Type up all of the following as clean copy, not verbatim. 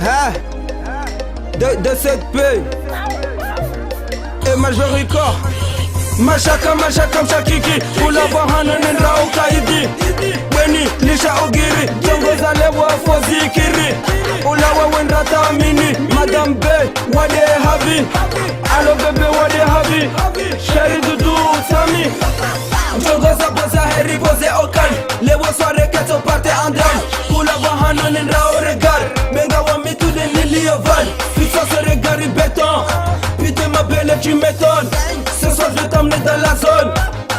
Hein? De cette paix. Et Majoricor. Mashaka mshakiki. Kula bahana nenda ukaidi. Weni lisha ugiri. Jongo zalewa fozikiri. Ulawa wendra tamini. Madame B. Wade habi. Allo bébé wade habi. Chéri Doudou Sami. Jongo za posa heri pose okan. Lewo soirée qu'elles sont parties en drame. Kula bahana nenda au regard. Menga wami tout de Liliovan. Puissance ce regard béton. Putain ma belle tu m'étonnes. Ce soir je vais t'emmener dans la zone.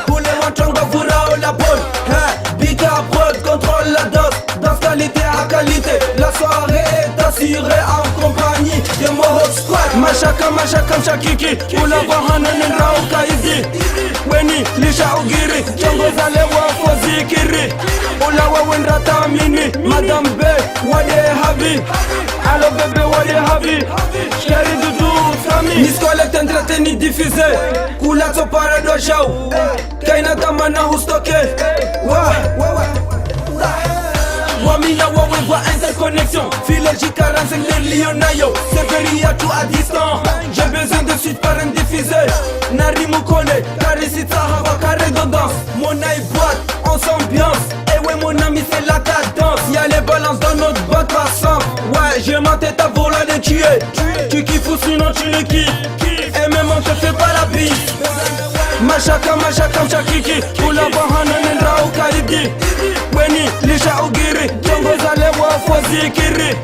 Pour les Wachanga Fura la bonne. Big up prod contrôle la danse. Danse qualité à qualité. La soirée est assurée en compagnie de Mohawk Squad. Mashaka mshakiki. Kula bahana nenda ukaidi. Weni lisha ugiri. Jongo zalewa fozikiri. Ulawa wendra tamini. Madame B. Wade habi. Allo bébé wade habi. Chéri Doudou Sami. Miss Collect entretenu diffusé. Kula to parado show. Kaina tamana hustoke. Wamina wawewa interconnexion. Filet J45 les Lyonayo. C'est à tout à distance. J'ai besoin de suite par un diffusé. Nari Mukone, Karisita Hava Karedondance. Mon œil boîte, on s'ambiance. Et ouais mon ami c'est la cadence. Y'a les balances dans notre banque passant. Ouais j'ai ma tête à voler de tuer. Tu kiffes ou sinon tu le kiffes. Et même on te fait pas la bise. Mashaka mshakiki. Kula bahana nenda ukaidi. Weni lisha ugiri. Jongo zalewa fozikiri.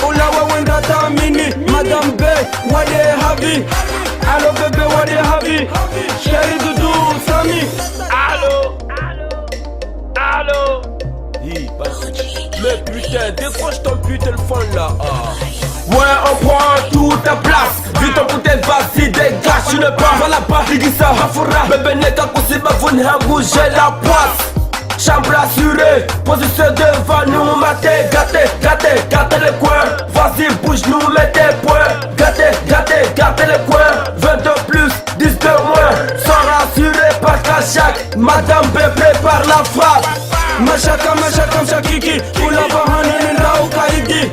Ulawa wendra tamini. Madame B. Wade habi. Allo bébé wade habi. Chéri Doudou Sami. Allo. Mais putain, décroche ton putain de phone là. Ouais, on prend toute ta place. Vite, on peut-être vas-y, dégage, tu ne pars pas là-bas. Ligisa, Hafura, bébé n'est à cause de vous n'a bougé la poisse. Chambre assurée, position devant nous, maté, gâté les coins. Vas-y, bouge, nous mets tes points. Gâté les coins. 22 plus, 10 de moins. Sans rassuré par Kachak. Madame B prépare la frappe. Mashaka mshakiki. Kula bahana nenda ukaidi.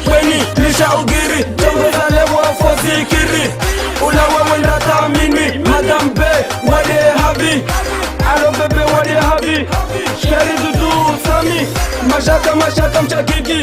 Weni lisha ugiri. Jongo zalewa fozikiri. Ulawa wendra tamini. Madame B. Wade habi. Allo bébé wade habi. Chéri Doudou Sami. Mashaka mshakiki.